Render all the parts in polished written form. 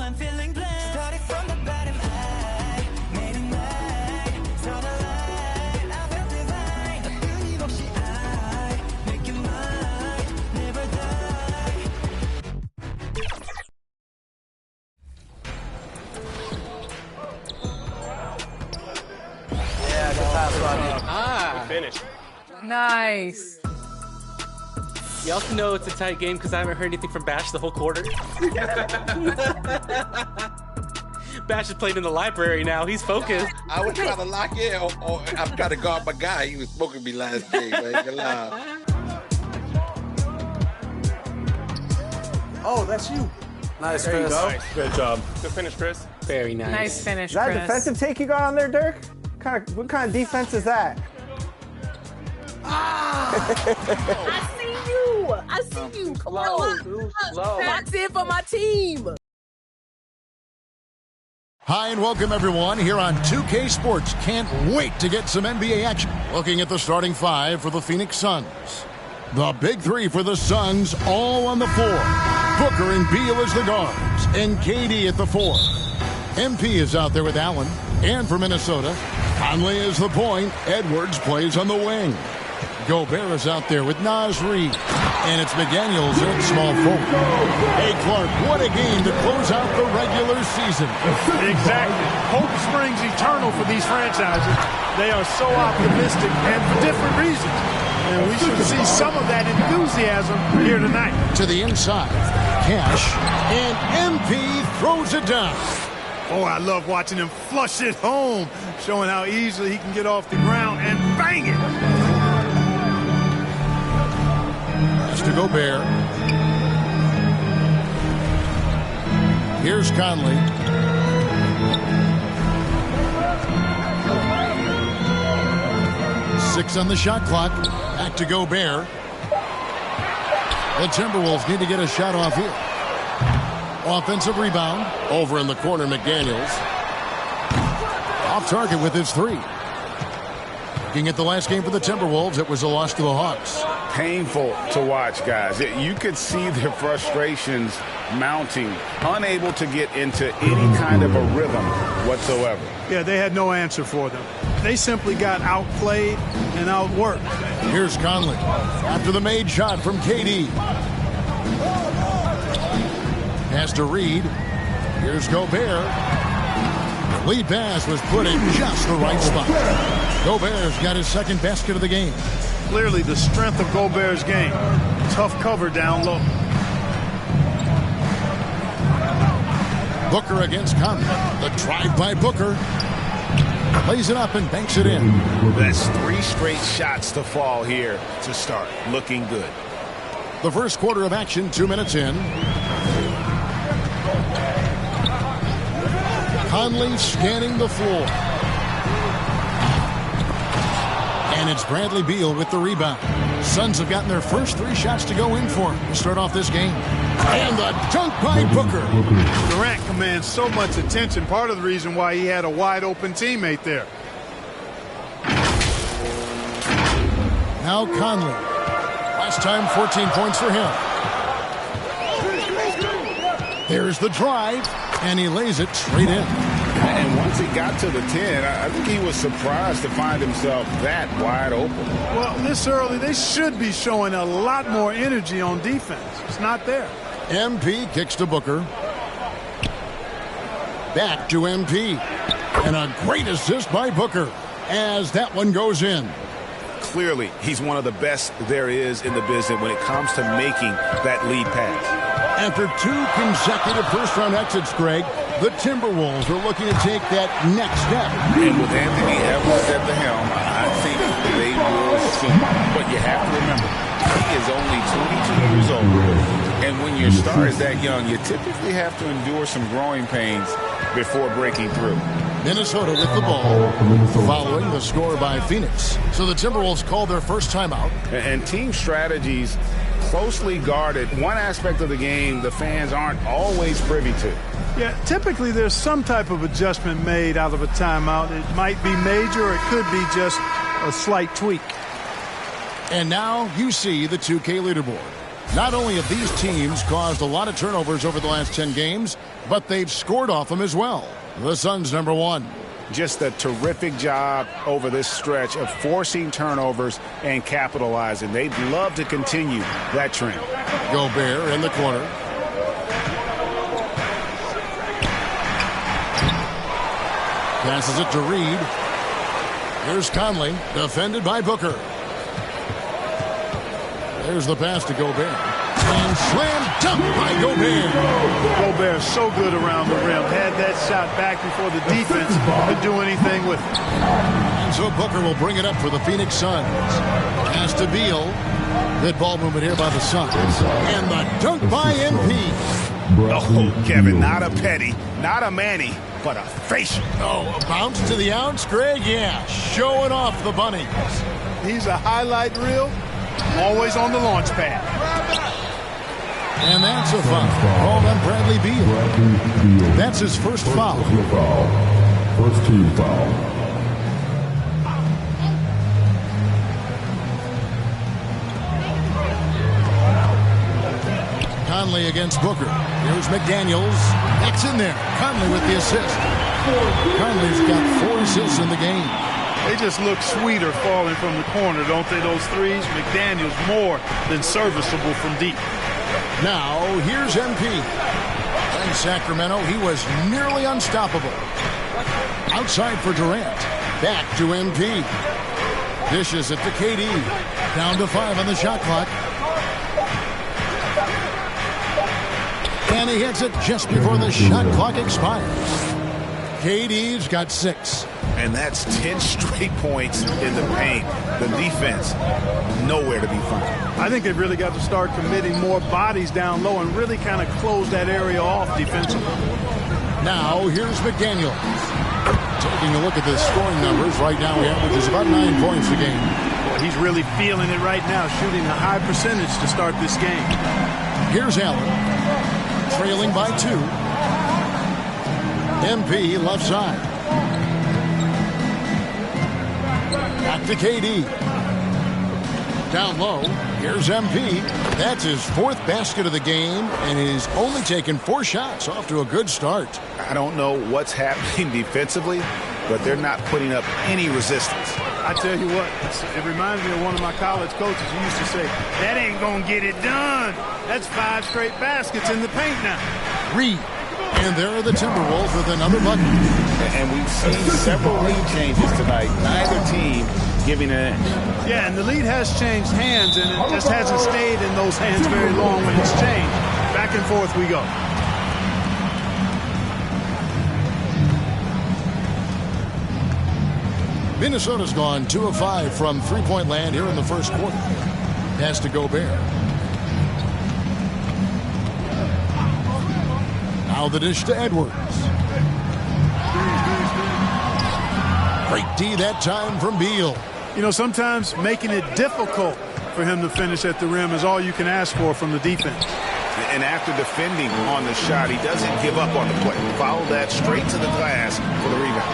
I'm feeling blessed. Started from the bottom, I made it mine. Saw the light, I felt divine. 끊임없이 I make it mine, never die. Yeah, good pass, Rodney. Good finish. Nice. Y'all can know it's a tight game because I haven't heard anything from Bash the whole quarter. Bash is playing in the library now. He's focused. I was trying to lock in, or I'm trying to guard my guy. He was smoking me last game, man. Oh, that's you. Nice, There you Chris. go. Nice. Good job. Good finish, Chris. Very nice. Nice finish, Is that Chris. a defensive take you got on there, Dirk? What kind of defense is that? I see you. I see you. Come on. That's it for my team. Hi and welcome everyone here on 2K Sports. Can't wait to get some NBA action. Looking at the starting five for the Phoenix Suns. The big three for the Suns all on the floor. Booker and Beal as the guards and KD at the four. MP is out there with Allen, and for Minnesota, Conley is the point. Edwards plays on the wing. Gobert is out there with Naz Reid. And it's McDaniels at small forward. Hey, Clark, what a game to close out the regular season. Exactly. Hope springs eternal for these franchises. They are so optimistic and for different reasons. And we should see some of that enthusiasm here tonight. To the inside. Cash. And MP throws it down. Oh, I love watching him flush it home, showing how easily he can get off the ground and bang it. To Gobert. Here's Conley. Six on the shot clock. Back to Gobert. The Timberwolves need to get a shot off here. Offensive rebound. Over in the corner, McDaniels. Off target with his three. Looking at the last game for the Timberwolves, it was a loss to the Hawks. Painful to watch, guys. You could see their frustrations mounting, unable to get into any kind of a rhythm whatsoever. Yeah, they had no answer for them. They simply got outplayed and outworked. Here's Conley after the made shot from KD. Pass to Reed. Here's Gobert. Lead pass was put in just the right spot. Gobert's got his second basket of the game. Clearly the strength of Gobert's game. Tough cover down low. Booker against Conley. The drive by Booker. Lays it up and banks it in. That's three straight shots to fall here to start. Looking good. The first quarter of action, 2 minutes in. Conley scanning the floor. And it's Bradley Beal with the rebound. Suns have gotten their first three shots to go in for him to start off this game. And the dunk by Booker. Durant commands so much attention. Part of the reason why he had a wide open teammate there. Now Conley. Last time 14 points for him. There's the drive. And he lays it straight in. And once he got to the 10, I think he was surprised to find himself that wide open. Well, this early, they should be showing a lot more energy on defense. It's not there. MP kicks to Booker. Back to MP. And a great assist by Booker as that one goes in. Clearly, he's one of the best there is in the business when it comes to making that lead pass. After two consecutive first-round exits, Greg, the Timberwolves are looking to take that next step. And with Anthony Edwards at the helm, I think they will soon. But you have to remember, he is only 22 years old. And when your star is that young, you typically have to endure some growing pains before breaking through. Minnesota with the ball, following the score by Phoenix. So the Timberwolves call their first timeout. And team strategies closely guarded. One aspect of the game the fans aren't always privy to. Yeah, typically there's some type of adjustment made out of a timeout. It might be major, or it could be just a slight tweak. And now you see the 2K leaderboard. Not only have these teams caused a lot of turnovers over the last 10 games, but they've scored off them as well. The Suns #1. Just a terrific job over this stretch of forcing turnovers and capitalizing. They'd love to continue that trend. Gobert in the corner. Passes it to Reed. Here's Conley, defended by Booker. There's the pass to Gobert. And slam dunk by Gobert. Gobert so good around the rim. Had that shot back before the defense could do anything with it. And so Booker will bring it up for the Phoenix Suns. Pass to Beal. Good ball movement here by the Suns. And the dunk by MP. Oh, Kevin, not a petty, not a Manny, but a facial. Oh, a bounce to the ounce, Greg? Yeah, showing off the bunnies. He's a highlight reel, always on the launch pad. And that's a foul. Called on Bradley Beal. That's his first foul. First team foul. Conley against Booker. Here's McDaniels. That's in there. Conley with the assist. Conley's got 4 assists in the game. They just look sweeter falling from the corner, don't they, those threes? McDaniels more than serviceable from deep. Now, here's MP. In Sacramento, he was nearly unstoppable. Outside for Durant. Back to MP. Dishes it to KD. Down to 5 on the shot clock. And he hits it just before the shot clock expires. KD's got 6. And that's 10 straight points in the paint. The defense, nowhere to be found. I think they've really got to start committing more bodies down low and really kind of close that area off defensively. Now, here's McDaniels. Taking a look at the scoring numbers right now, he averages about 9 points a game. Well, he's really feeling it right now, shooting a high percentage to start this game. Here's Allen, trailing by 2. MP left side. Back to KD. Down low, here's MP. That's his 4th basket of the game, and he's only taken 4 shots. Off to a good start. I don't know what's happening defensively, but they're not putting up any resistance. I tell you what, it reminds me of one of my college coaches who used to say, that ain't gonna get it done. That's 5 straight baskets in the paint now. Reed. And there are the Timberwolves with another bucket. And we've seen several lead changes tonight. Neither team giving an inch. Yeah, and the lead has changed hands, and it just hasn't stayed in those hands very long when it's changed. Back and forth we go. Minnesota's gone 2 of 5 from three-point land here in the first quarter. Pass to Gobert. Now the dish to Edwards. Great D that time from Beal. You know, sometimes making it difficult for him to finish at the rim is all you can ask for from the defense. And after defending on the shot, he doesn't give up on the play. Follow that straight to the glass for the rebound.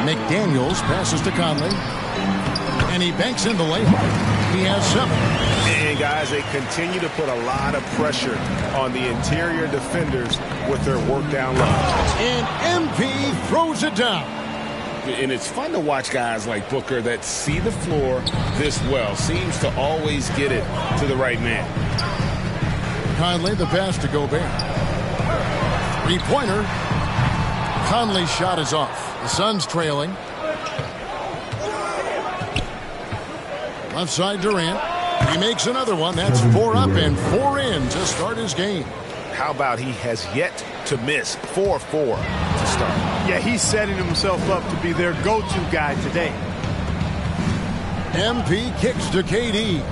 McDaniels passes to Conley. And he banks in the layup. He has 7. And guys, they continue to put a lot of pressure on the interior defenders with their work down low. And MP throws it down. And it's fun to watch guys like Booker that see the floor this well. Seems to always get it to the right man. Conley, the pass to Gobert. 3-pointer. Conley's shot is off. The Suns trailing. Left side Durant. He makes another one. That's 4 up and 4 in to start his game. How about he has yet to miss 4-4 to start? Yeah, he's setting himself up to be their go-to guy today. MP kicks to KD.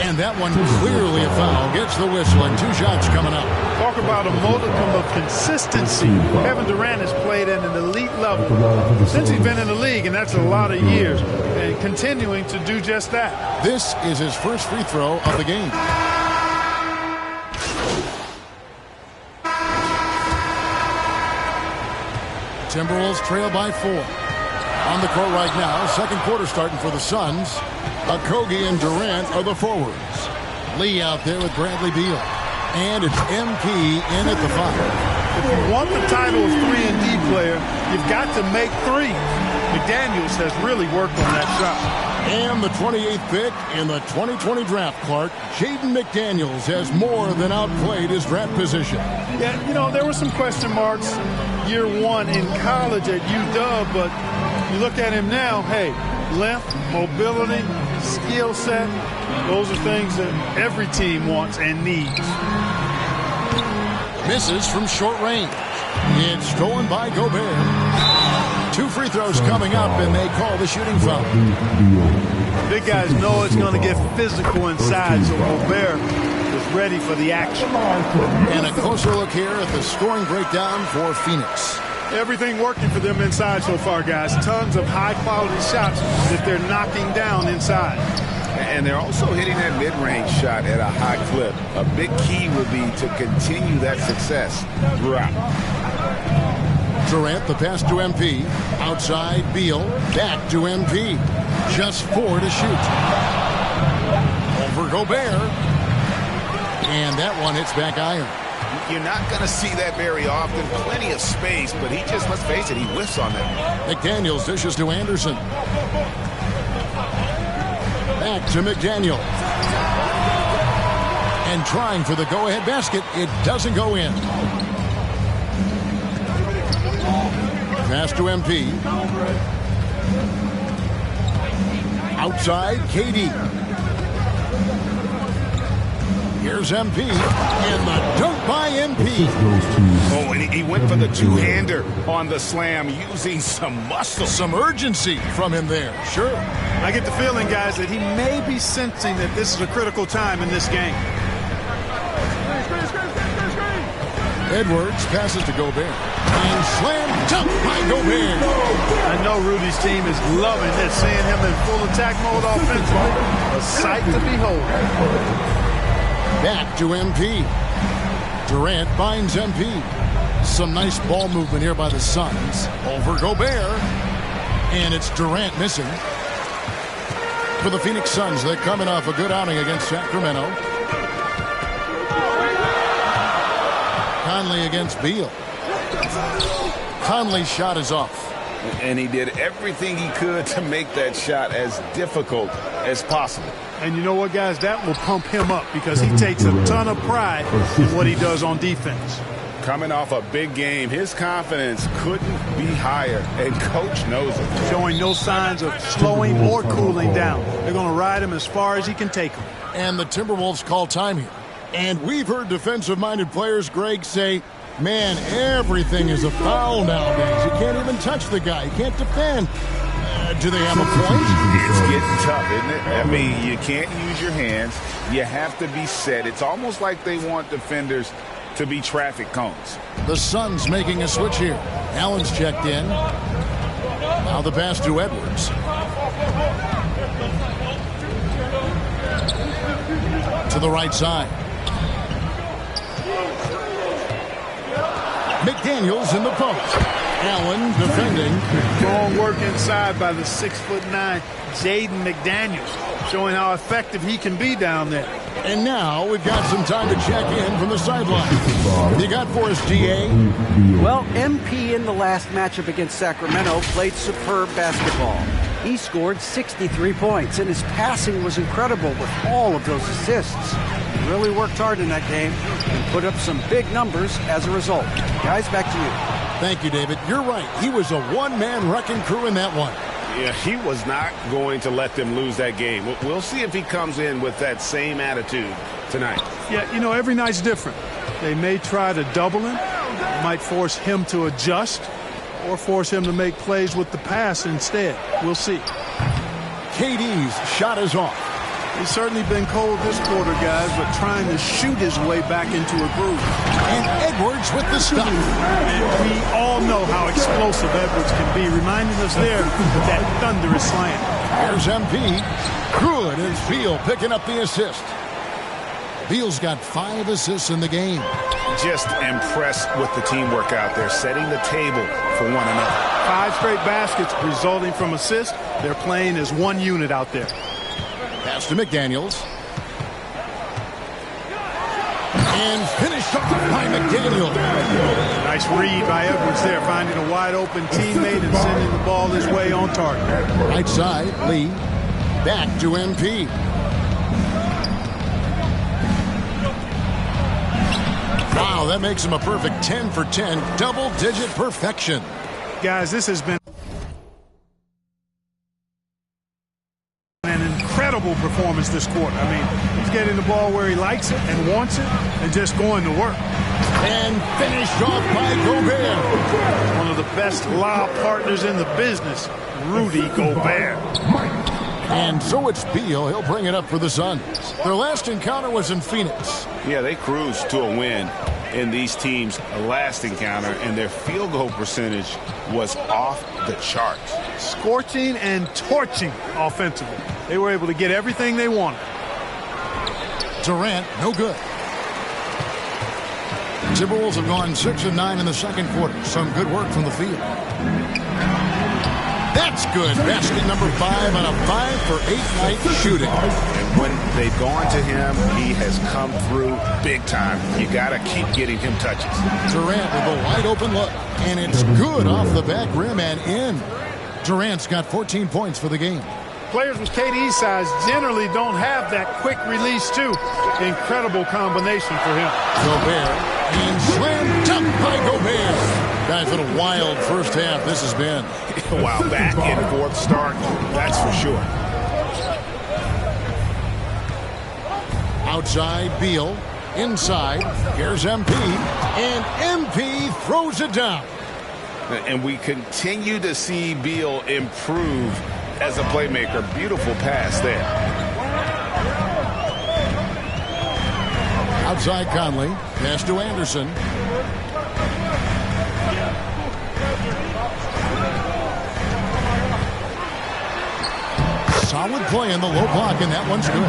And that one clearly a foul. Gets the whistle and 2 shots coming up. Talk about a modicum of consistency. Kevin Durant has played at an elite level since he's been in the league, and that's a lot of years, and continuing to do just that. This is his first free throw of the game. Timberwolves trail by 4. On the court right now, second quarter starting for the Suns. Okogie and Durant are the forwards. Lee out there with Bradley Beal. And it's MP in at the 5. If you want the title of 3-and-D player, you've got to make threes. McDaniels has really worked on that shot. And the 28th pick in the 2020 draft, Clark, Jaden McDaniels has more than outplayed his draft position. Yeah, you know, there were some question marks year one in college at UW, but you look at him now, hey, length, mobility, skill set, those are things that every team wants and needs. Misses from short range. It's stolen by Gobert. 2 free throws coming up, and they call the shooting foul. Big guys know it's going to get physical inside, so Gobert is ready for the action. And a closer look here at the scoring breakdown for Phoenix. Everything working for them inside so far, guys. Tons of high-quality shots that they're knocking down inside. And they're also hitting that mid-range shot at a high clip. A big key will be to continue that success throughout. Durant, the pass to MP. Outside, Beal. Back to MP. Just 4 to shoot. Over Gobert. And that one hits back iron. You're not going to see that very often. Plenty of space, but he just, let's face it, he whiffs on that. McDaniels dishes to Anderson. Back to McDaniel. And trying for the go-ahead basket. It doesn't go in. Pass to MP. Outside, KD. Here's MP. And the dunk by MP. Oh, and he went for the two-hander on the slam, using some muscle. Some urgency from him there, sure. I get the feeling, guys, that he may be sensing that this is a critical time in this game. Edwards passes to Gobert. And slam dunk by Gobert. I know Rudy's team is loving this, seeing him in full attack mode offensively. A sight to behold. Back to MP. Durant finds MP. Some nice ball movement here by the Suns. Over Gobert. And it's Durant missing. For the Phoenix Suns, they're coming off a good outing against Sacramento. Conley against Beal. Conley's shot is off. And he did everything he could to make that shot as difficult as possible. And you know what, guys? That will pump him up because he takes a ton of pride in what he does on defense. Coming off a big game, his confidence couldn't be higher, and coach knows it. Showing no signs of slowing or cooling down. They're going to ride him as far as he can take him. And the Timberwolves call time here. And we've heard defensive-minded players, Greg, say, man, everything is a foul nowadays. You can't even touch the guy. You can't defend. Do they have a point? It's getting tough, isn't it? I mean, you can't use your hands. You have to be set. It's almost like they want defenders to be traffic cones. The Suns making a switch here. Allen's checked in. Now the pass to Edwards. To the right side. McDaniels in the post. Allen defending. Strong work inside by the 6'9" Jaden McDaniels, showing how effective he can be down there. And now we've got some time to check in from the sideline. You got for us, DA? Well, MP in the last matchup against Sacramento played superb basketball. He scored 63 points, and his passing was incredible with all of those assists. He really worked hard in that game and put up some big numbers as a result. Guys, back to you. Thank you, David. You're right. He was a one-man wrecking crew in that one. Yeah, he was not going to let them lose that game. We'll see if he comes in with that same attitude tonight. Yeah, you know, every night's different. They may try to double him, might force him to adjust, or force him to make plays with the pass instead. We'll see. KD's shot is off. He's certainly been cold this quarter, guys, but trying to shoot his way back into a groove. And Edwards with the stop. And we all know how explosive Edwards can be, reminding us there of that thunderous slam. Here's MP. Good as Beal picking up the assist. Beal's got 5 assists in the game. Just impressed with the teamwork out there, setting the table for one another. 5 straight baskets resulting from assists. They're playing as one unit out there. Pass to McDaniels. And finished off by McDaniel. Nice read by Edwards there, finding a wide open teammate and sending the ball his way on target. Right side, Lee. Back to MP. Wow, that makes him a perfect 10 for 10, double-digit perfection. Guys, this has been an incredible performance this quarter. I mean, he's getting the ball where he likes it and wants it and just going to work. And finished off by Gobert. One of the best lob partners in the business, Rudy Gobert. And so it's Beal. He'll bring it up for the Suns. Their last encounter was in Phoenix. Yeah, they cruised to a win in these teams' last encounter, and their field goal percentage was off the charts. Scorching and torching offensively. They were able to get everything they wanted. Durant, no good. Timberwolves have gone 6 of 9 in the second quarter. Some good work from the field. That's good. Basket number 5 on a 5 for 8 night shooting. And when they've gone to him, he has come through big time. You got to keep getting him touches. Durant with a wide open look. And it's good off the back rim and in. Durant's got 14 points for the game. Players with KD's size generally don't have that quick release, too. Incredible combination for him. Gobert. And slam dunk by Gobert. Guys, what a wild first half this has been. Wow, back in fourth start, that's for sure. Outside, Beal. Inside, here's MP. And MP throws it down. And we continue to see Beal improve as a playmaker. Beautiful pass there. Outside Conley. Pass to Anderson. Solid play in the low block, and that one's good.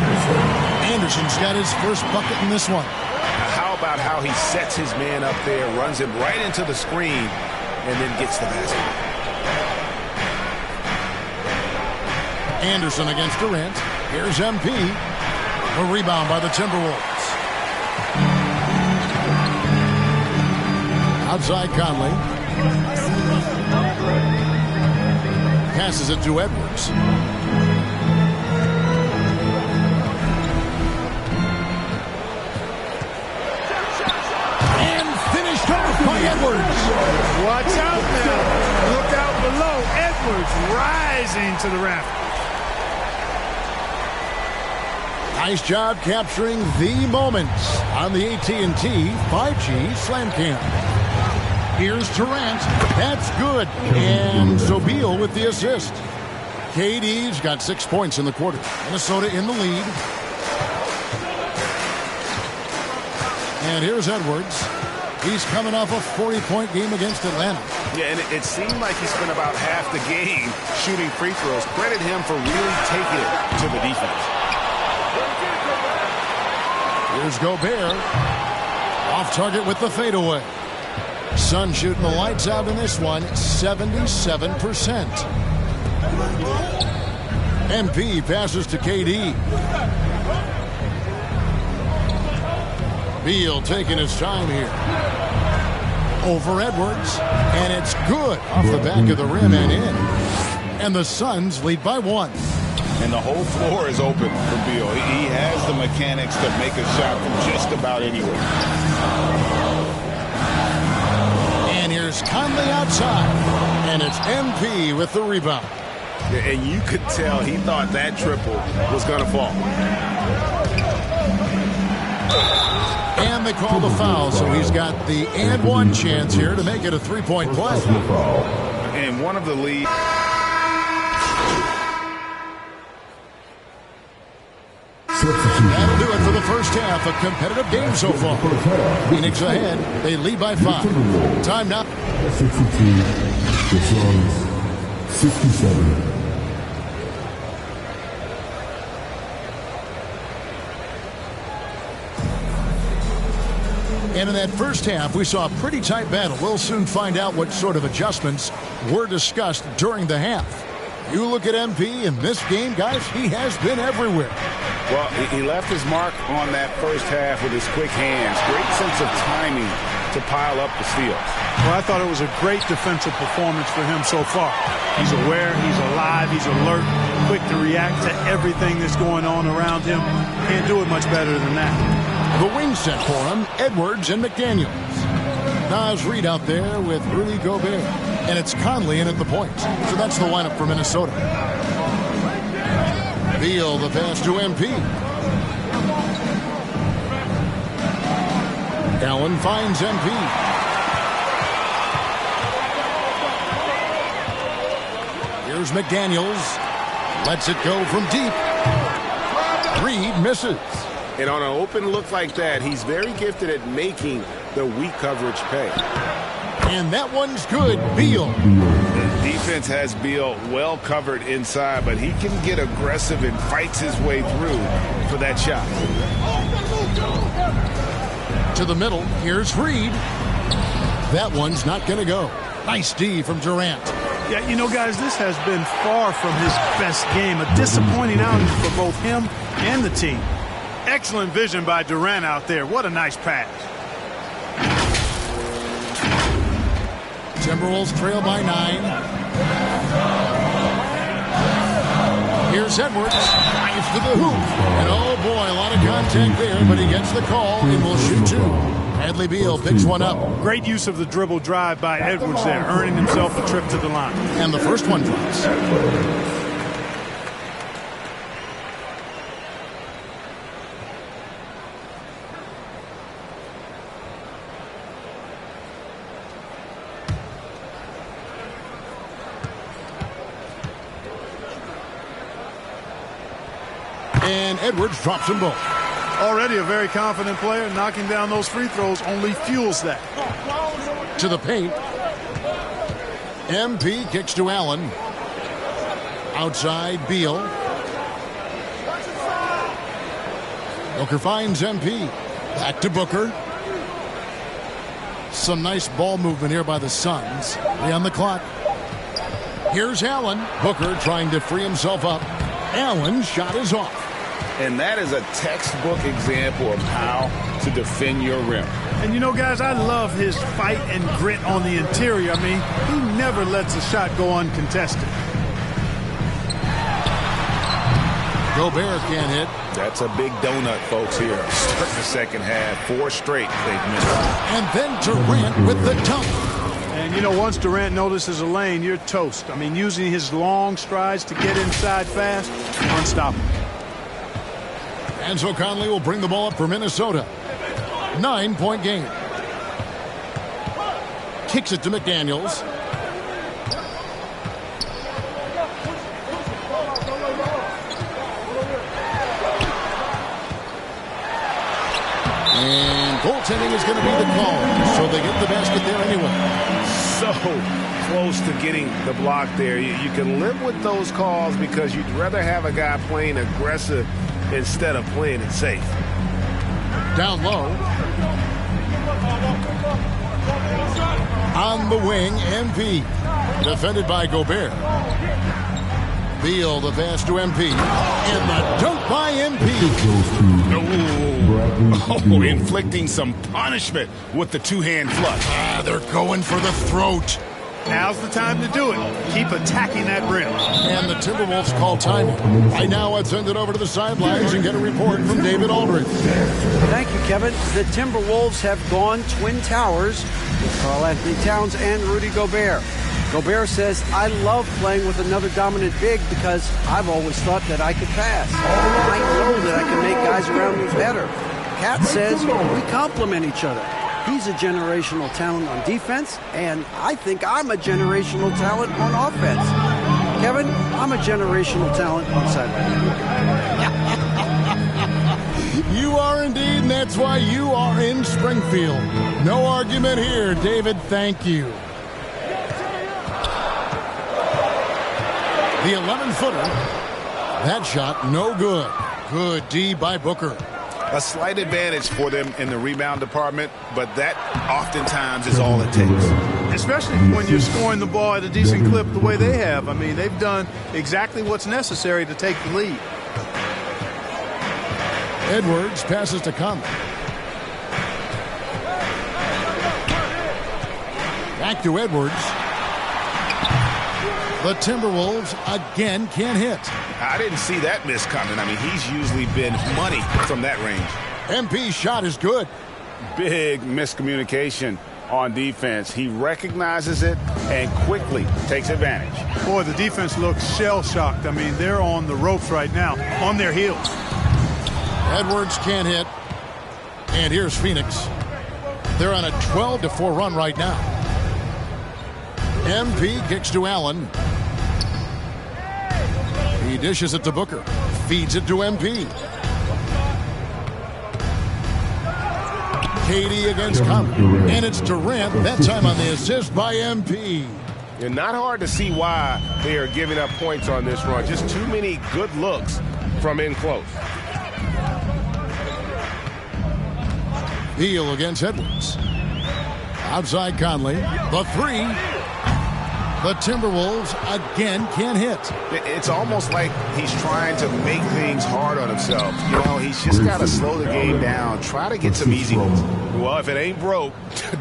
Anderson's got his first bucket in this one. How about how he sets his man up there, runs him right into the screen, and then gets the basket. Anderson against Durant. Here's MP. A rebound by the Timberwolves. Outside Conley. Passes it to Edwards. And finished off by Edwards. Watch out now. Look out below. Edwards rising to the rafters. Nice job capturing the moments on the AT&T 5G Slam Cam. Here's Durant. That's good. And so Beal with the assist. KD's got 6 points in the quarter. Minnesota in the lead. And here's Edwards. He's coming off a 40-point game against Atlanta. Yeah, and it seemed like he spent about half the game shooting free throws. Credit him for really taking it to the defense. Here's Gobert. Off target with the fadeaway. Suns shooting the lights out in this one, 77%. MP passes to KD. Beal taking his time here. Over Edwards. And it's good off the back of the rim and in. And the Suns lead by 1. And the whole floor is open for Beal. He has the mechanics to make a shot from just about anywhere. And here's Conley outside. And it's MP with the rebound. And you could tell he thought that triple was going to fall. And they call the foul, so he's got the and one chance here to make it a three-point play. And one of the lead. first half, a competitive game so far. Phoenix ahead. They lead by 5. Time now. 62. The Suns 67. And in that first half, we saw a pretty tight battle. We'll soon find out what sort of adjustments were discussed during the half. You look at MP in this game, guys, he has been everywhere. Well, he left his mark on that first half with his quick hands. Great sense of timing to pile up the steals. Well, I thought it was a great defensive performance for him so far. He's aware, he's alive, he's alert, quick to react to everything that's going on around him. Can't do it much better than that. The wing set for him, Edwards and McDaniels. Naz Reid out there with Rudy Gobert. And it's Conley in at the point. So that's the lineup for Minnesota. Beal, the pass to MP. Allen finds MP. Here's McDaniels. Lets it go from deep. Reid misses. And on an open look like that, he's very gifted at making the weak coverage pay. And that one's good. Beal. The defense has Beal well covered inside, but he can get aggressive and fights his way through for that shot. To the middle. Here's Reid. That one's not going to go. Nice D from Durant. Yeah, you know, guys, this has been far from his best game. A disappointing outing for both him and the team. Excellent vision by Durant out there. What a nice pass. Timberwolves trail by 9. Here's Edwards. Drives to the hoop. And oh boy, a lot of contact there, but he gets the call and will shoot 2. Bradley Beal picks one up. Great use of the dribble drive by Edwards there, earning himself a trip to the line. And the first one drops. And Edwards drops them both. Already a very confident player. Knocking down those free throws only fuels that. To the paint. MP kicks to Allen. Outside, Beal. Booker finds MP. Back to Booker. Some nice ball movement here by the Suns. 3 on the clock. Here's Allen. Booker trying to free himself up. Allen's shot is off. And that is a textbook example of how to defend your rim. And you know, guys, I love his fight and grit on the interior. I mean, he never lets a shot go uncontested. Gobert can't hit. That's a big donut, folks, here. Start the second half. 4 straight they've missed. And then Durant with the dunk. And, you know, once Durant notices a lane, you're toast. I mean, using his long strides to get inside fast, unstoppable. And so Conley will bring the ball up for Minnesota. 9-point game. Kicks it to McDaniels. And goaltending is going to be the call. So they get the basket there anyway. So close to getting the block there. You can live with those calls because you'd rather have a guy playing aggressive instead of playing it safe. Down low. On the wing, MP. Defended by Gobert. Beal, the pass to MP. And the dunk by MP. Oh, inflicting some punishment with the two-hand flush. They're going for the throat. Now's the time to do it. Keep attacking that rim. And the Timberwolves call timing. Right now, let's send it over to the sidelines and get a report from David Aldridge. Thank you, Kevin. The Timberwolves have gone Twin Towers with Karl-Anthony Towns and Rudy Gobert. Gobert says, I love playing with another dominant big because I've always thought that I could pass. I know that I can make guys around me better. Cat says, we complement each other. He's a generational talent on defense, and I think I'm a generational talent on offense. Kevin, I'm a generational talent on sideline. You are And that's why you are in Springfield. No argument here, David. Thank you. The 11-footer. That shot, no good. Good D by Booker. A slight advantage for them in the rebound department, but that oftentimes is all it takes. Especially when you're scoring the ball at a decent clip the way they have. I mean, they've done exactly what's necessary to take the lead. Edwards passes to Conley. Back to Edwards. The Timberwolves again can't hit. I didn't see that miss coming. I mean, he's usually been money from that range. MP's shot is good. Big miscommunication on defense. He recognizes it and quickly takes advantage. Boy, the defense looks shell-shocked. I mean, they're on the ropes right now, on their heels. Edwards can't hit. And here's Phoenix. They're on a 12-4 run right now. MP kicks to Allen. He dishes it to Booker. Feeds it to MP. KD against Conley. And it's Durant, that time on the assist by MP. And not hard to see why they are giving up points on this run. Just too many good looks from in close. Beal against Edwards. Outside Conley. The three. The Timberwolves again can't hit. It's almost like he's trying to make things hard on himself. You know, he's just got to slow the game down. Try to get some easy ones. Well, if it ain't broke,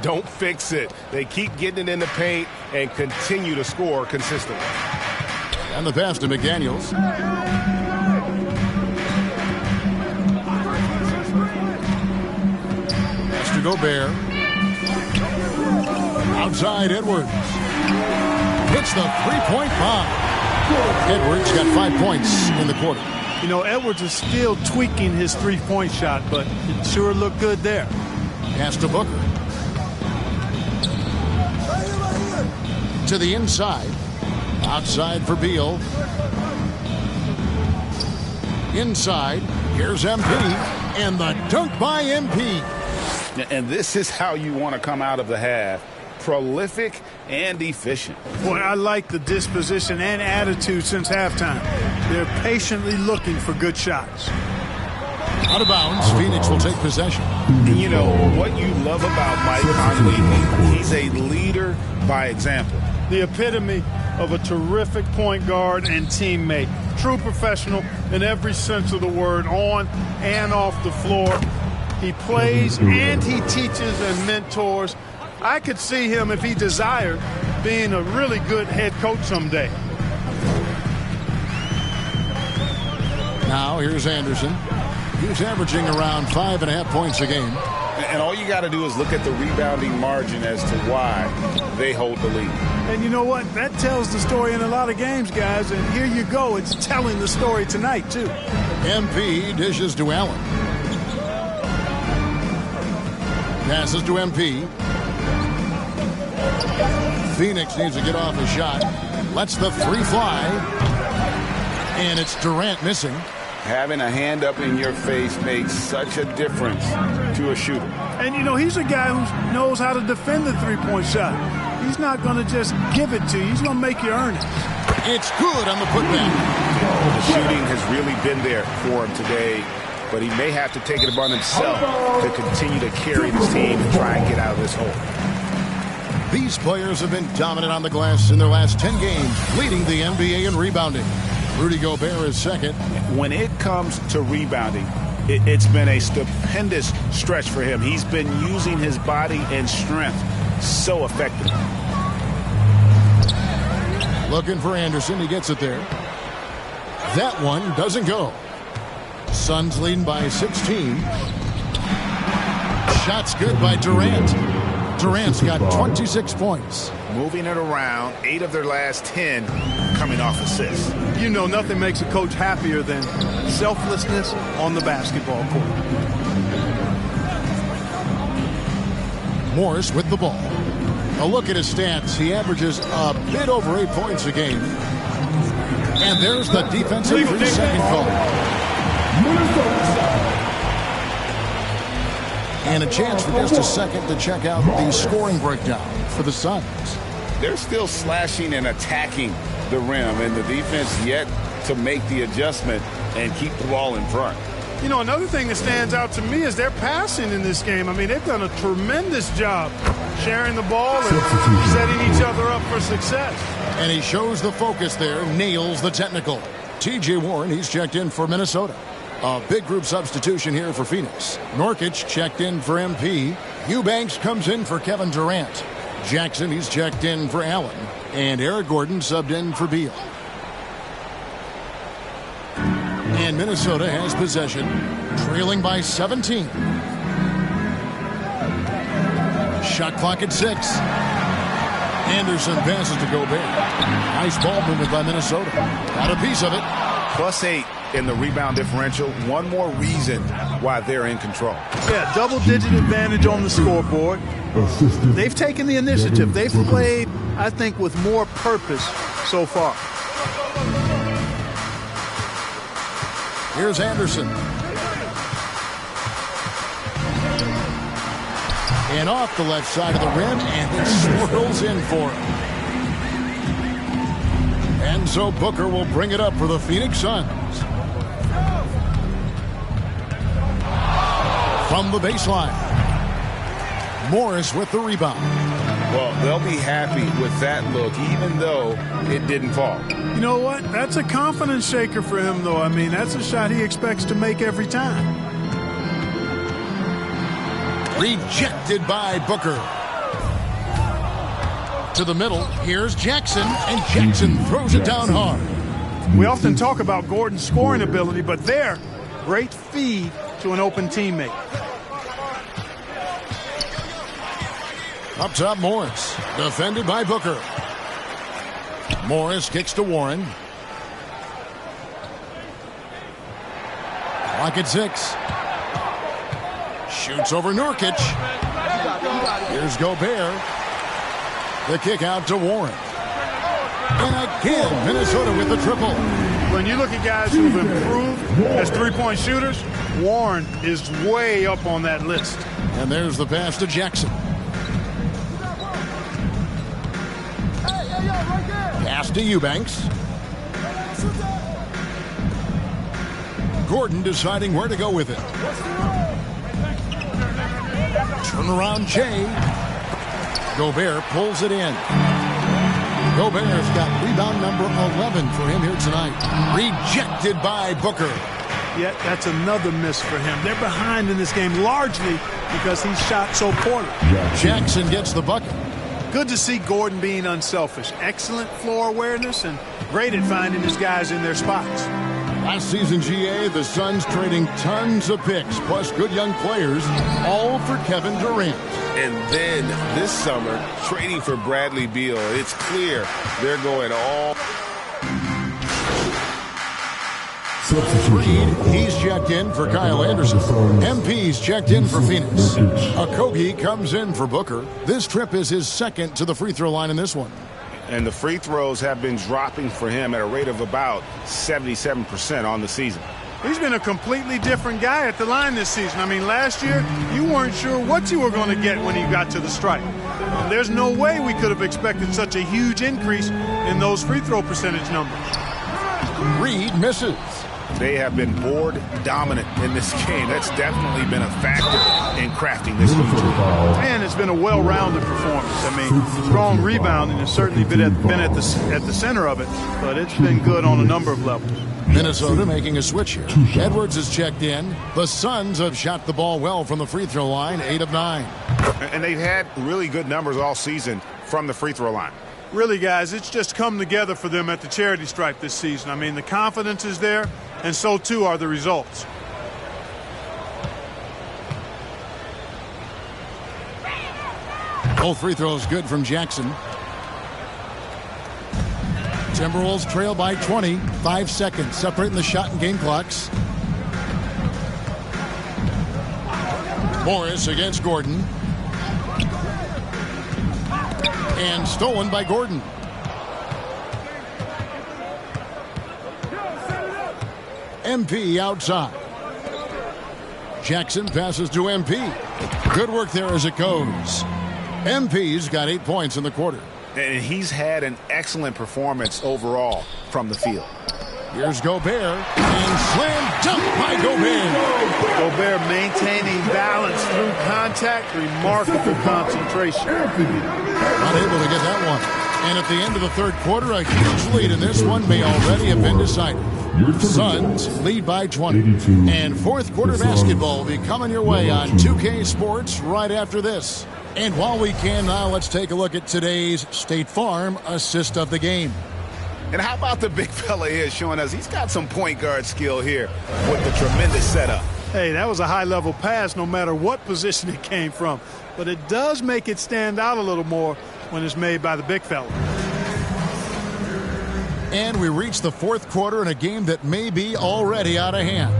don't fix it. They keep getting it in the paint and continue to score consistently. And the pass to McDaniels. Pass to Gobert. Outside Edwards. Hits the three-point bomb. Edwards got 5 points in the quarter. You know, Edwards is still tweaking his three-point shot, but it sure looked good there. Pass to Booker. To the inside. Outside for Beal. Inside. Here's MP. And the dunk by MP. And this is how you want to come out of the half. Prolific and efficient. Boy, I like the disposition and attitude since halftime. They're patiently looking for good shots. Out of bounds, Phoenix will take possession. And you know, what you love about Mike Conley, he's a leader by example. The epitome of a terrific point guard and teammate. True professional in every sense of the word, on and off the floor. He plays and he teaches and mentors. I could see him, if he desired, being a really good head coach someday. Now here's Anderson. He's averaging around 5.5 points a game. And all you got to do is look at the rebounding margin as to why they hold the lead. And you know what? That tells the story in a lot of games, guys. And here you go. It's telling the story tonight, too. MP dishes to Allen. Passes to MP. Phoenix needs to get off a shot. Lets the three fly. And it's Durant missing. Having a hand up in your face makes such a difference to a shooter. And, you know, he's a guy who knows how to defend the three-point shot. He's not going to just give it to you. He's going to make you earn it. It's good on the putback. The shooting has really been there for him today, but he may have to take it upon himself to continue to carry this team and try and get out of this hole. These players have been dominant on the glass in their last 10 games, leading the NBA in rebounding. Rudy Gobert is second. When it comes to rebounding, it's been a stupendous stretch for him. He's been using his body and strength so effectively. Looking for Anderson. He gets it there. That one doesn't go. Suns leading by 16. Shots good by Durant. Durant's got 26 points. Moving it around, 8 of their last 10 coming off assists. You know, nothing makes a coach happier than selflessness on the basketball court. Morris with the ball. A look at his stats. He averages a bit over 8 points a game. And there's the defensive 3-second call. And a chance for just a second to check out the scoring breakdown for the Suns. They're still slashing and attacking the rim, and the defense yet to make the adjustment and keep the ball in front. You know, another thing that stands out to me is their passing in this game. I mean, they've done a tremendous job sharing the ball and setting each other up for success. And he shows the focus there, nails the technical. T.J. Warren, he's checked in for Minnesota. A big group substitution here for Phoenix. Nurkic checked in for MP. Eubanks comes in for Kevin Durant. Jackson, he's checked in for Allen. And Eric Gordon subbed in for Beal. And Minnesota has possession, trailing by 17. Shot clock at 6. Anderson passes to Gobert. Nice ball movement by Minnesota. Got a piece of it. +8 in the rebound differential. One more reason why they're in control. Yeah, double-digit advantage on the scoreboard. They've taken the initiative. They've played, I think, with more purpose so far. Here's Anderson. And off the left side of the rim, and he swirls in for it. And so Booker will bring it up for the Phoenix Suns. From the baseline. Morris with the rebound. Well, they'll be happy with that look, even though it didn't fall. You know what? That's a confidence shaker for him, though. I mean, that's a shot he expects to make every time. Rejected by Booker. To the middle. Here's Jackson, and Jackson throws it down hard. We often talk about Gordon's scoring ability, but there, great feed to an open teammate. Up top, Morris. Defended by Booker. Morris kicks to Warren. Clock at 6. Shoots over Nurkic. Here's Gobert. The kick out to Warren. And again, Minnesota with the triple. When you look at guys who've improved as three-point shooters, Warren is way up on that list. And there's the pass to Jackson. Pass to Eubanks. Gordon deciding where to go with it. Turnaround Jay. Gobert pulls it in. Gobert's got rebound number 11 for him here tonight. Rejected by Booker. Yet that's another miss for him. They're behind in this game largely because he shot so poorly. Jackson gets the bucket. Good to see Gordon being unselfish. Excellent floor awareness and great at finding his guys in their spots. Last season, GA, the Suns trading tons of picks, plus good young players, all for Kevin Durant. And then this summer, trading for Bradley Beal. It's clear they're going all. Reed, he's checked in for Kyle Anderson. MP's checked in for Phoenix. Okogie comes in for Booker. This trip is his second to the free throw line in this one. And the free throws have been dropping for him at a rate of about 77% on the season. He's been a completely different guy at the line this season. I mean, last year, you weren't sure what you were going to get when you got to the stripe. And there's no way we could have expected such a huge increase in those free throw percentage numbers. Reed misses. They have been board dominant in this game. That's definitely been a factor in crafting this game. And it's been a well-rounded performance. I mean, strong rebounding has certainly been at the center of it, but it's been good on a number of levels. Minnesota making a switch here. Edwards is checked in. The Suns have shot the ball well from the free throw line, 8 of 9. And they've had really good numbers all season from the free throw line. Really, guys, it's just come together for them at the charity stripe this season. I mean, the confidence is there, and so too are the results. Both free throws good from Jackson. Timberwolves trail by 20. 5 seconds separating the shot and game clocks. Morris against Gordon. And stolen by Gordon. MP outside. Jackson passes to MP. Good work there as it goes. MP's got 8 points in the quarter. And he's had an excellent performance overall from the field. Here's Gobert, and slam dunk by Gobert. Gobert maintaining balance through contact, remarkable concentration. Unable to get that one. And at the end of the third quarter, a huge lead in this one may already have been decided. Suns lead by 20. And fourth quarter basketball will be coming your way on 2K Sports right after this. And while we can now, let's take a look at today's State Farm assist of the game. And how about the big fella here showing us he's got some point guard skill here with the tremendous setup. Hey, that was a high-level pass no matter what position it came from. But it does make it stand out a little more when it's made by the big fella. And we reach the fourth quarter in a game that may be already out of hand.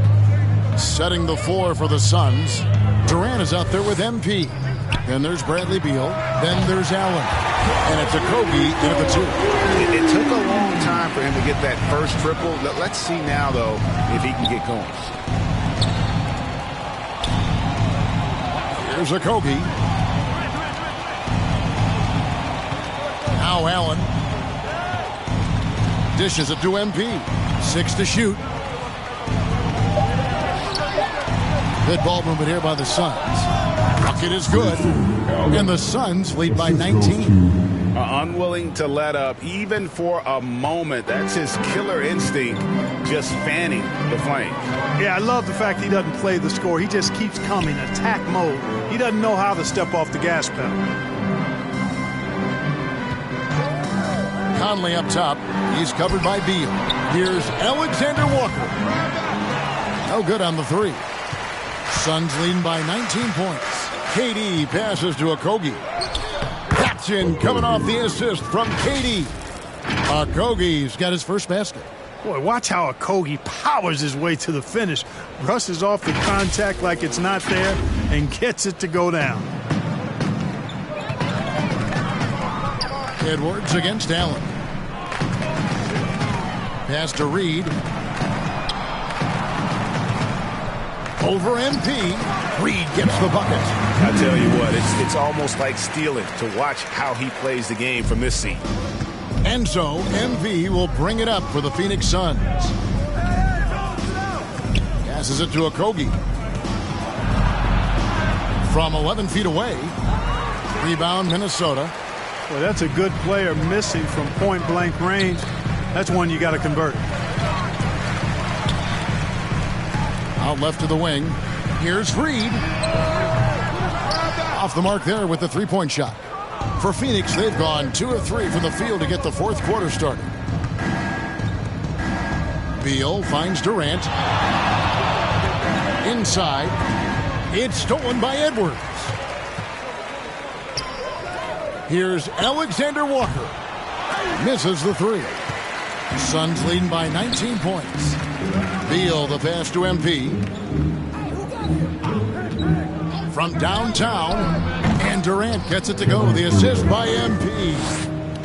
Setting the floor for the Suns, Durant is out there with MP. Then there's Bradley Beal. Then there's Allen. And it's a Kobe into the two. It took a long time for him to get that first triple. Let's see now, though, if he can get going. Here's a Kobe. Now Allen. Dishes it to MP. 6 to shoot. Good ball movement here by the Suns. Bucket is good. And the Suns lead by 19. Unwilling to let up, even for a moment. That's his killer instinct, just fanning the flame. Yeah, I love the fact he doesn't play the score. He just keeps coming, attack mode. He doesn't know how to step off the gas pedal. Conley up top. He's covered by Beal. Here's Alexander Walker. No good on the three. Suns leading by 19 points. KD passes to Okogie. Captain coming off the assist from KD. Okogie's got his first basket. Boy, watch how Okogie powers his way to the finish. Brushes off the contact like it's not there and gets it to go down. Edwards against Allen. Pass to Reed. Over MP. Reed gets the bucket. I tell you what, it's almost like stealing to watch how he plays the game from this seat. And so MP will bring it up for the Phoenix Suns. Passes it to Okogie. From 11 feet away. Rebound Minnesota. Well, that's a good player missing from point-blank range. That's one you got to convert. Out left to the wing. Here's Reed. Off the mark there with the three-point shot. For Phoenix, they've gone 2 of 3 from the field to get the fourth quarter started. Beal finds Durant. Inside. It's stolen by Edwards. Here's Alexander Walker. Misses the three. Suns leading by 19 points. Beal the pass to MP. From downtown. And Durant gets it to go. The assist by MP.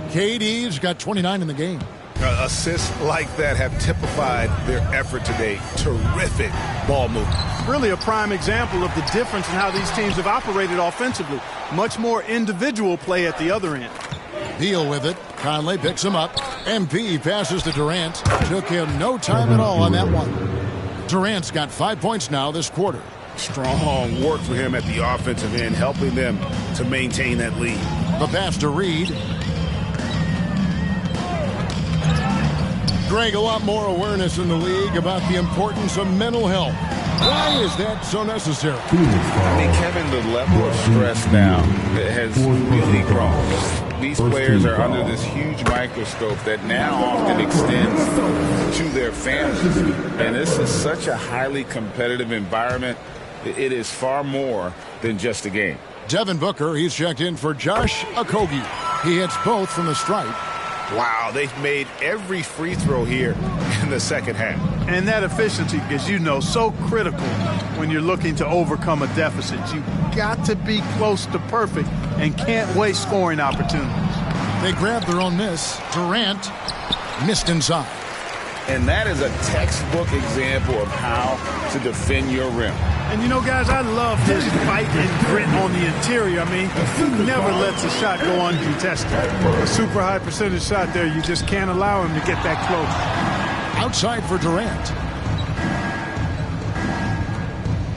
KD's got 29 in the game. Assists like that have typified their effort today. Terrific ball movement. Really a prime example of the difference in how these teams have operated offensively. Much more individual play at the other end. Beal with it. Conley picks him up. MP passes to Durant. Took him no time at all on that one. Durant's got 5 points now this quarter. Strong work for him at the offensive end, helping them to maintain that lead. The pass to Reed. Greg, a lot more awareness in the league about the importance of mental health. Why is that so necessary? I mean, Kevin, the level of stress now has really grown. These players are under this huge microscope that now often extends to their families. And this is such a highly competitive environment. It is far more than just a game. Devin Booker, he's checked in for Josh Okogie. He hits both from the stripe. Wow, they've made every free throw here in the second half. And that efficiency, as you know, so critical when you're looking to overcome a deficit. You've got to be close to perfect and can't waste scoring opportunities. They grabbed their own miss. Durant missed inside. And that is a textbook example of how to defend your rim. And, you know, guys, I love his fight and grit on the interior. I mean, he never lets a shot go uncontested. A super high percentage shot there, you just can't allow him to get that close. Outside for Durant.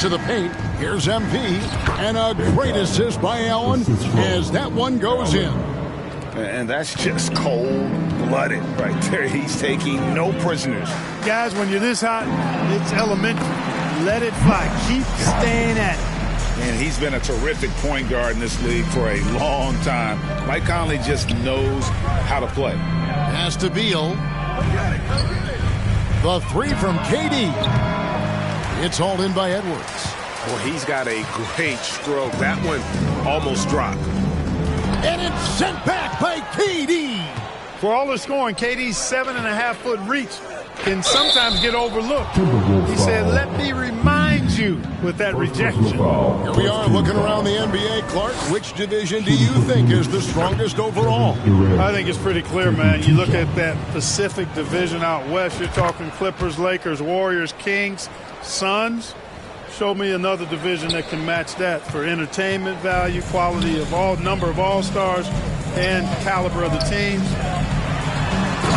To the paint. Here's MP. And a great assist by Allen as that one goes in. And that's just cold-blooded right there. He's taking no prisoners. Guys, when you're this hot, it's elementary. Let it fly. Keep staying at it. And he's been a terrific point guard in this league for a long time. Mike Conley just knows how to play. Pass to Beal. The three from KD. It's hauled in by Edwards. Well, he's got a great stroke. That one almost dropped. And it's sent back by KD. For all the scoring, KD's 7.5-foot reach can sometimes get overlooked. He said, let me remind you with that rejection. Here we are looking around the NBA. Clark, which division do you think is the strongest overall? I think it's pretty clear, man. You look at that Pacific division out west, you're talking Clippers, Lakers, Warriors, Kings, Suns. Show me another division that can match that for entertainment value, quality of number of all-stars, and caliber of the teams.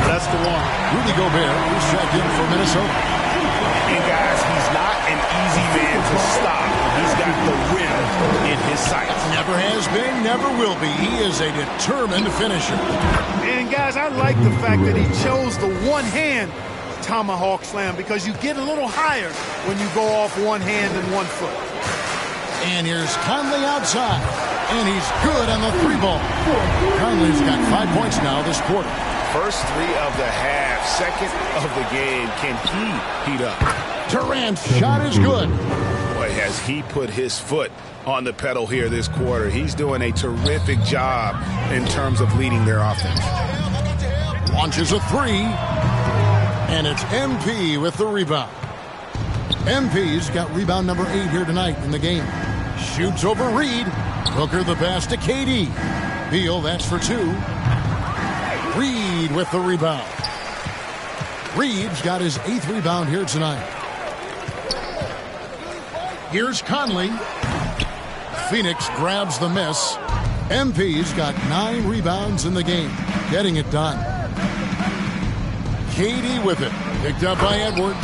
That's the one. Rudy Gobert, who's checked in for Minnesota. And guys, he's not an easy man to stop. He's got the rim in his sights. Never has been, never will be. He is a determined finisher. And guys, I like the fact that he chose the one-hand tomahawk slam because you get a little higher when you go off one hand and 1 foot. And here's Conley outside. And he's good on the three ball. Conley's got 5 points now this quarter. First three of the half, second of the game. Can he heat up? Durant's shot is good. Boy, has he put his foot on the pedal here this quarter. He's doing a terrific job in terms of leading their offense. Launches a three. And it's MP with the rebound. MP's got rebound number 8 here tonight in the game. Shoots over Reed. Booker the pass to KD. Beal, that's for 2. Reed with the rebound. Reed's got his 8th rebound here tonight. Here's Conley. Phoenix grabs the miss. MP's got 9 rebounds in the game. Getting it done. KD with it. Picked up by Edwards.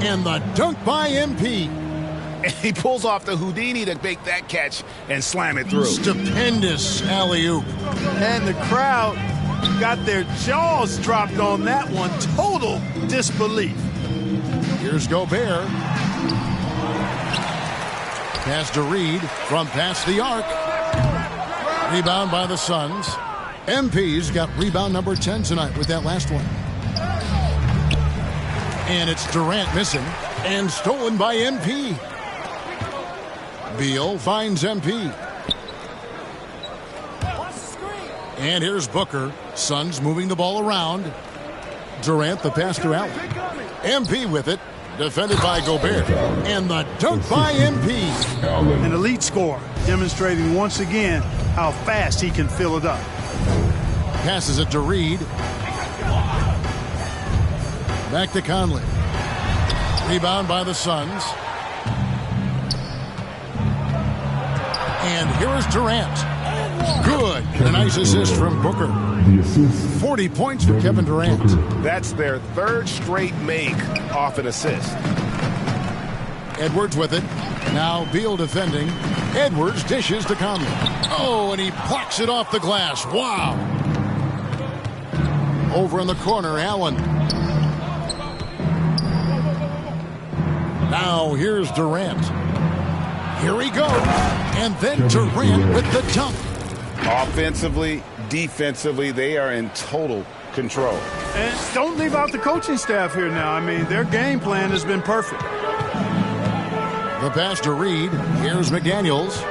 And the dunk by MP. And he pulls off the Houdini to make that catch and slam it through. Stupendous alley-oop. And the crowd got their jaws dropped on that one. Total disbelief. Here's Gobert. Pass to Reed from past the arc. Rebound by the Suns. MP's got rebound number 10 tonight with that last one. And it's Durant missing. And stolen by MP. Beal finds MP. And here's Booker. Suns moving the ball around. Durant the pass to Allen. MP with it. Defended by Gobert. And the dunk by MP. An elite scorer. Demonstrating once again how fast he can fill it up. Passes it to Reed. Back to Conley. Rebound by the Suns. And here is Durant. Good. A nice assist from Booker. 40 points for Kevin Durant. That's their 3rd straight make off an assist. Edwards with it. Now Beal defending. Edwards dishes to Conley. Oh, and he plucks it off the glass. Wow. Over in the corner, Allen. Now here's Durant. Here he goes. And then Durant with the dunk. Offensively, defensively, they are in total control. And don't leave out the coaching staff here now. I mean, their game plan has been perfect. The pass to Reed. Here's McDaniels.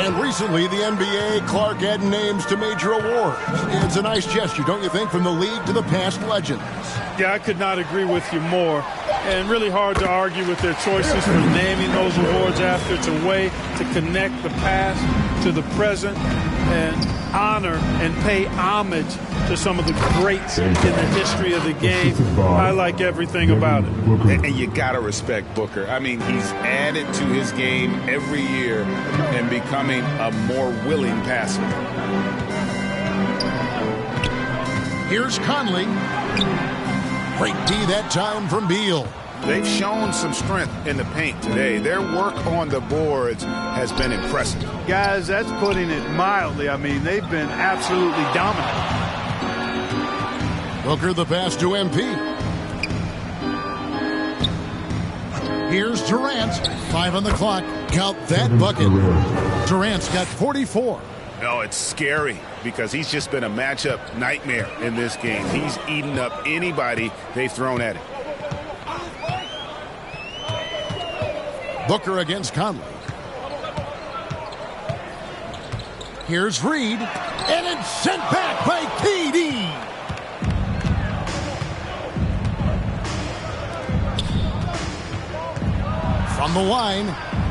And recently, the NBA, Clark added names to major awards. It's a nice gesture, don't you think, from the league to the past legends? Yeah, I could not agree with you more. And really hard to argue with their choices for naming those awards after. It's a way to connect the past to the present and honor and pay homage to some of the greats in the history of the game. I like everything about it. And you got to respect Booker. I mean, he's added to his game every year and becoming a more willing passer. Here's Conley. Great D that time from Beal. They've shown some strength in the paint today. Their work on the boards has been impressive. Guys, that's putting it mildly. I mean, they've been absolutely dominant. Booker the pass to MP. Here's Durant. 5 on the clock. Count that bucket. Durant's got 44. No, it's scary because he's just been a matchup nightmare in this game. He's eaten up anybody they've thrown at him. Booker against Conley. Here's Reed, and it's sent back by KD. From the line,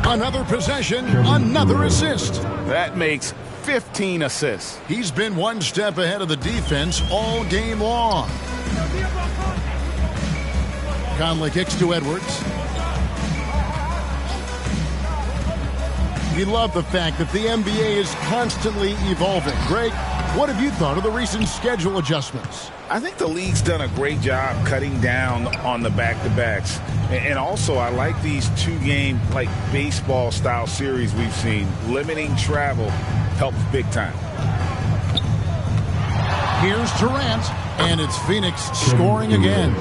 another possession, another assist. That makes 15 assists. He's been one step ahead of the defense all game long. Conley kicks to Edwards. We love the fact that the NBA is constantly evolving. Greg, what have you thought of the recent schedule adjustments? I think the league's done a great job cutting down on the back-to-backs. And also, I like these two-game, like baseball-style series we've seen. Limiting travel helps big time. Here's Durant, and it's Phoenix scoring again.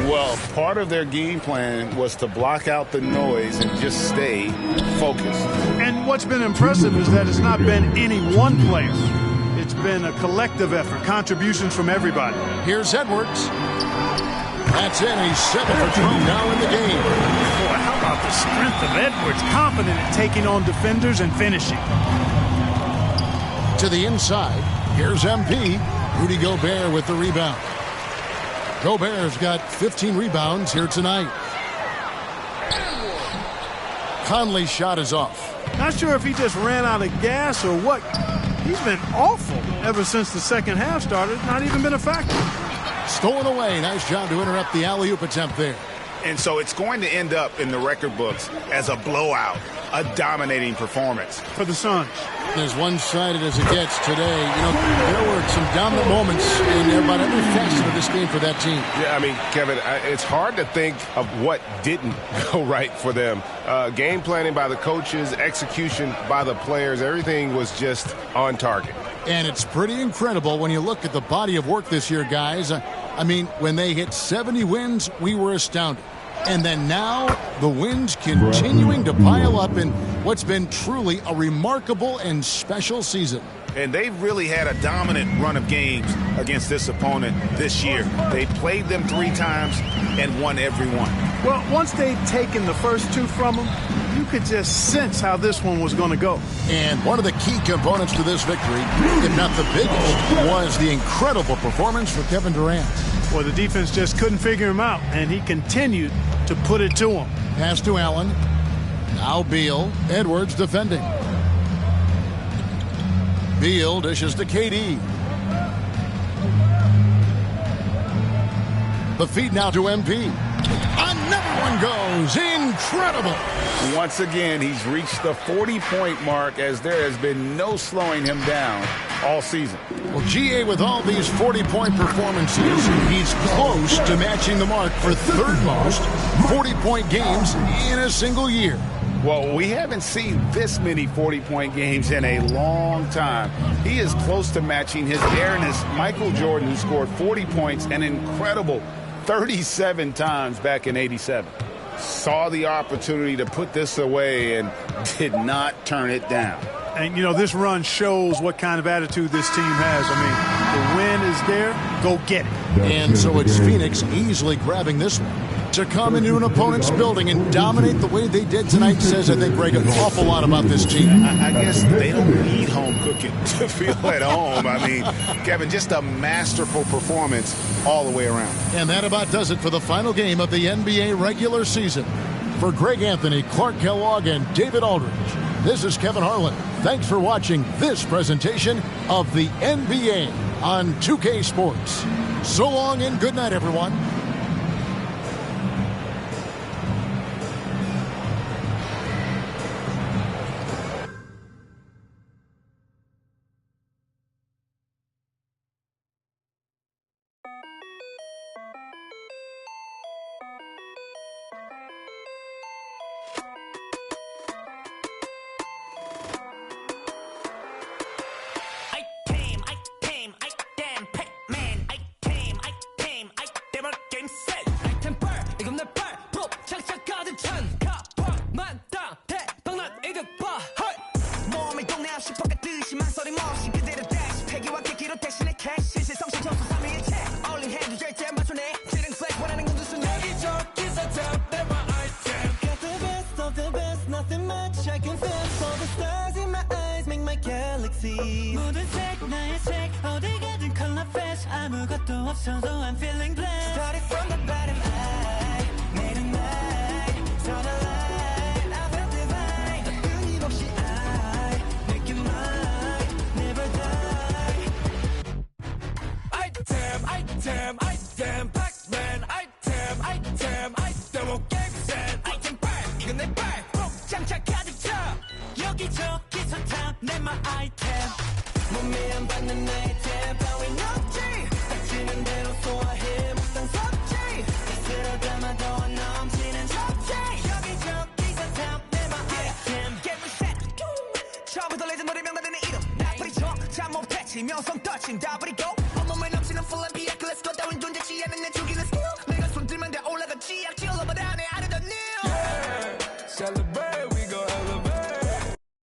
Well, part of their game plan was to block out the noise and just stay focused. And what's been impressive is that it's not been any one player. It's been a collective effort, contributions from everybody. Here's Edwards. That's in. He's 7 for 12 now in the game. Boy, how about the strength of Edwards? Confident at taking on defenders and finishing. To the inside. Here's MP. Rudy Gobert with the rebound. Gobert's got 15 rebounds here tonight. Conley's shot is off. Not sure if he just ran out of gas or what. He's been awful ever since the second half started. Not even been a factor. Stolen away. Nice job to interrupt the alley-oop attempt there. And so it's going to end up in the record books as a blowout, a dominating performance. For the Suns. As one-sided as it gets today, you know, there were some dominant moments in about every facet of this game for that team. Yeah, I mean, Kevin, it's hard to think of what didn't go right for them. Game planning by the coaches, execution by the players, everything was just on target. And it's pretty incredible when you look at the body of work this year, guys. I mean, when they hit 70 wins, we were astounded. And then now, the wins continuing to pile up in what's been truly a remarkable and special season. And they've really had a dominant run of games against this opponent this year. They played them 3 times and won every one. Well, once they'd taken the first 2 from them, you could just sense how this one was going to go. And one of the key components to this victory, if not the biggest, was the incredible performance for Kevin Durant. Well, the defense just couldn't figure him out, and he continued to put it to him. Pass to Allen. Now Beal. Edwards defending. Beal dishes to KD. The feed now to MP. Another one goes. Incredible. Once again, he's reached the 40-point mark as there has been no slowing him down all season. Well, GA, with all these 40-point performances, he's close to matching the mark for third most 40-point games in a single year. Well, we haven't seen this many 40-point games in a long time. He is close to matching his airness Michael Jordan, who scored 40 points an incredible 37 times back in '87. Saw the opportunity to put this away and did not turn it down. And, you know, this run shows what kind of attitude this team has. I mean, the win is there, go get it. And so it's Phoenix easily grabbing this one. To come into an opponent's building and dominate the way they did tonight says, I think, Greg, an awful lot about this team. I guess they don't need home cooking to feel at home. I mean, Kevin, just a masterful performance all the way around. And that about does it for the final game of the NBA regular season. For Greg Anthony, Clark Kellogg, and David Aldridge, this is Kevin Harlan. thanks for watching this presentation of the NBA on 2K Sports. So long and good night, everyone. I'm feeling blessed. Started from the bottom, I made a night. Saw the light, I felt divine. 끊임없이 I make you mine, never die. Item, Pac-Man. Item, game set. Item 8, 이건 내 발. 장착 가득 차. 여기저기서 다 내 마 아이템. 몸에 안 받는 아이템 따윈 없지. 닥치는 대로 소화해 묵상 섭지. 스스로 담아도 넘치는 접지. 여기저기서 다 내 마 아이템. Get reset. 처음부터 레전더리 명단되는 이름. 나쁘리 쳐. 잘 못해 치명성 떨침 다 버리고 온몸에 넘치는